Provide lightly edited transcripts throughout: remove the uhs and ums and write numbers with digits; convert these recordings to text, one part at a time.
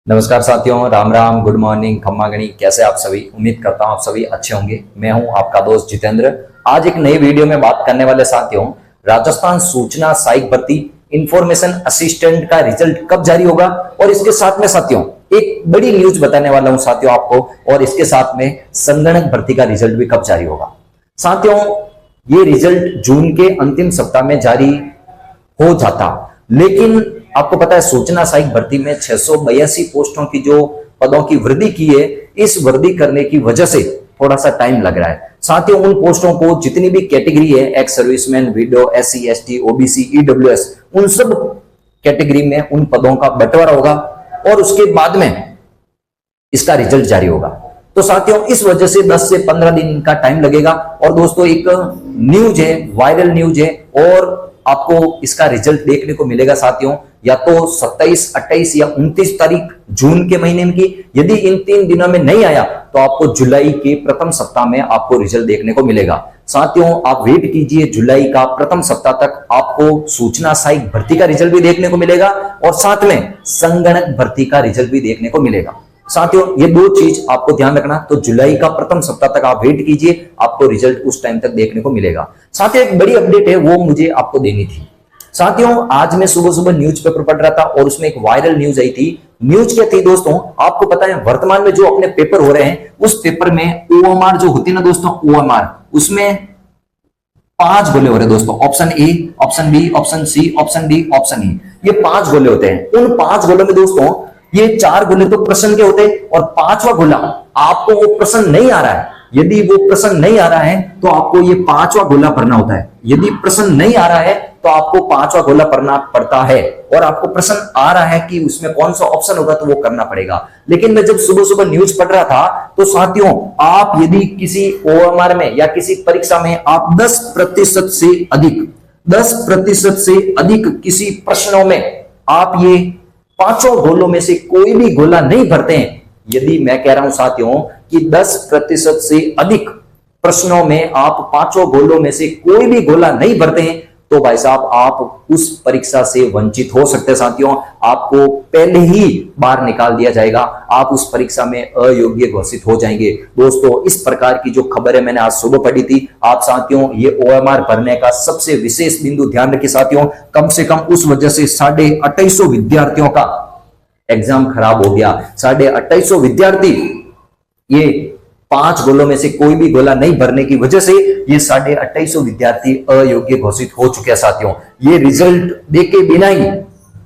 नमस्कार साथियों, Ram Ram, good morning, खम्मा गणी। कैसे आप सभी? उम्मीद करता हूं आप सभी अच्छे होंगे। मैं हूं आपका दोस्त जितेंद्र। आज एक नई वीडियो में बात करने वाले साथियों, राजस्थान सूचना सहायक भर्ती इंफॉर्मेशन असिस्टेंट का रिजल्ट कब जारी होगा और इसके साथ में साथियों एक बड़ी न्यूज बताने वाला हूं साथियों आपको, और इसके साथ में संगणक भर्ती का रिजल्ट भी कब जारी होगा। साथियों ये रिजल्ट जून के अंतिम सप्ताह में जारी हो जाता, लेकिन आपको पता है सूचना सहायक भर्ती में 682 पोस्टों की जो पदों की वृद्धि की है, इस वृद्धि करने की वजह से थोड़ा सा टाइम लग रहा है। साथियों उन पोस्टों को जितनी भी कैटेगरी है, ex serviceman, window, SC, ST, OBC, EWS, उन सब कैटेगरी में उन पदों का बंटवारा होगा और उसके बाद में इसका रिजल्ट जारी होगा। तो साथियों इस वजह से 10 से 15 दिन का टाइम लगेगा। और दोस्तों एक न्यूज है, वायरल न्यूज है, और आपको इसका रिजल्ट देखने को मिलेगा साथियों या तो 27, 28 या 29 तारीख जून के महीने की। यदि इन 3 दिनों में नहीं आया तो आपको जुलाई के प्रथम सप्ताह में आपको रिजल्ट देखने को मिलेगा। साथियों आप वेट कीजिए, जुलाई का प्रथम सप्ताह तक आपको सूचना सहायक भर्ती का रिजल्ट भी देखने को मिलेगा और साथ में संगणक भर्ती का रिजल्ट भी देखने को मिलेगा। साथियों ये दो चीज आपको ध्यान रखना। तो जुलाई का प्रथम सप्ताह तक आप वेट कीजिए, आपको रिजल्ट उस टाइम तक देखने को मिलेगा। साथियों एक बड़ी अपडेट है, वो मुझे आपको देनी थी। साथियों आज मैं सुबह सुबह न्यूज़पेपर पढ़ रहा था और उसमें एक वायरल न्यूज आई थी। न्यूज क्या थी दोस्तों, आपको पता है वर्तमान में जो अपने पेपर हो रहे हैं उस पेपर में ओएमआर जो होती है ना दोस्तों, ओएमआर, उसमें 5 गोले हो रहे हैं दोस्तों। Option A, option B, option C, option D, option E, ये 5 गोले होते हैं। उन 5 गोलों में दोस्तों ये 4 गोले तो प्रश्न के होते हैं और 5वां गोला आपको वो प्रश्न नहीं आ रहा है। यदि वो प्रश्न नहीं आ रहा है तो आपको ये 5वां गोला भरना होता है। यदि प्रश्न नहीं आ रहा है तो आपको 5वां गोला भरना पड़ता है, और आपको प्रश्न आ रहा है कि उसमें कौन सा ऑप्शन होगा तो वो करना पड़ेगा। लेकिन मैं जब सुबह सुबह न्यूज पढ़ रहा था तो साथियों आप यदि किसी ओएमआर में या किसी परीक्षा में आप 10% से अधिक किसी प्रश्नों में आप ये 5 गोलों में से कोई भी गोला नहीं भरते हैं, यदि मैं कह रहा हूं साथियों कि 10% से अधिक प्रश्नों में आप 5 गोलों में से कोई भी गोला नहीं भरते हैं, तो भाई साहब आप उस परीक्षा से वंचित हो सकते हैं। साथियों आपको पहले ही बाहर निकाल दिया जाएगा, आप उस परीक्षा में अयोग्य घोषित हो जाएंगे। दोस्तों इस प्रकार की जो खबर है मैंने आज सुबह पढ़ी थी। आप साथियों ये ओएमआर भरने का सबसे विशेष बिंदु ध्यान रखिए साथियों, कम से कम उस वजह से 250 विद्यार्थियों का एग्जाम खराब हो गया। 250 विद्यार्थी ये 5 गोलों में से कोई भी गोला नहीं भरने की वजह से ये 250 विद्यार्थी अयोग्य घोषित हो चुके हैं। साथियों ये रिजल्ट देके बिना ही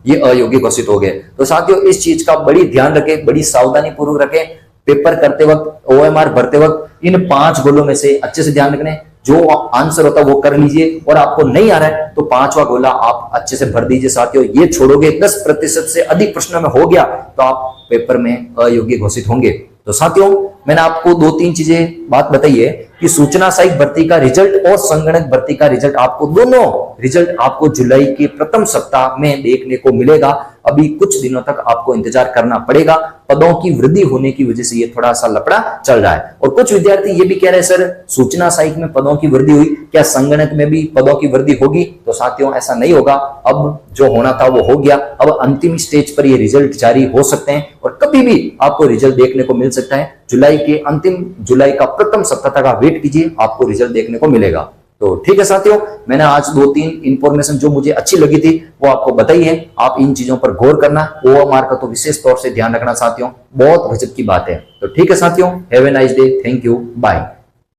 ये अयोग्य घोषित हो गए। तो साथियों इस चीज का बड़ी ध्यान रखें, बड़ी सावधानी पूर्वक रखें। पेपर करते वक्त, ओएमआर भरते वक्त इन 5 गोलों में से अच्छे से ध्यान रखने, जो आंसर होता है वो कर लीजिए, और आपको नहीं आ रहा है तो 5वां गोला आप अच्छे से भर दीजिए। साथियों ये छोड़ोगे 10% से अधिक प्रश्नों में हो गया तो आप पेपर में अयोग्य घोषित होंगे। तो साथियों मैंने आपको 2-3 चीजें बात बताई है कि सूचना सहायक भर्ती का रिजल्ट और संगणक भर्ती का रिजल्ट, आपको दोनों रिजल्ट आपको जुलाई के प्रथम सप्ताह में देखने को मिलेगा। अभी कुछ दिनों तक आपको इंतजार करना पड़ेगा। पदों की वृद्धि होने की वजह से ये थोड़ा सा लफड़ा चल रहा है। और कुछ विद्यार्थी ये भी कह रहे हैं सर सूचना सहायक में पदों की वृद्धि हुई, क्या संगणक में भी पदों की वृद्धि होगी? तो साथियों ऐसा नहीं होगा, अब जो होना था वो हो गया। अब अंतिम स्टेज पर ये रिजल्ट जारी हो सकते हैं और कभी भी आपको रिजल्ट देखने को मिल सकता है। जुलाई का प्रथम सप्ताह तक आप वेट कीजिए, आपको रिजल्ट देखने को मिलेगा। तो ठीक है साथियों, मैंने आज 2-3 इंफॉर्मेशन जो मुझे अच्छी लगी थी वो आपको बताई है। आप इन चीजों पर गौर करना, ओएमआर का तो विशेष तौर से ध्यान रखना साथियों, बहुत गजब की बात है। तो ठीक है साथियों, have a nice day, thank you, bye.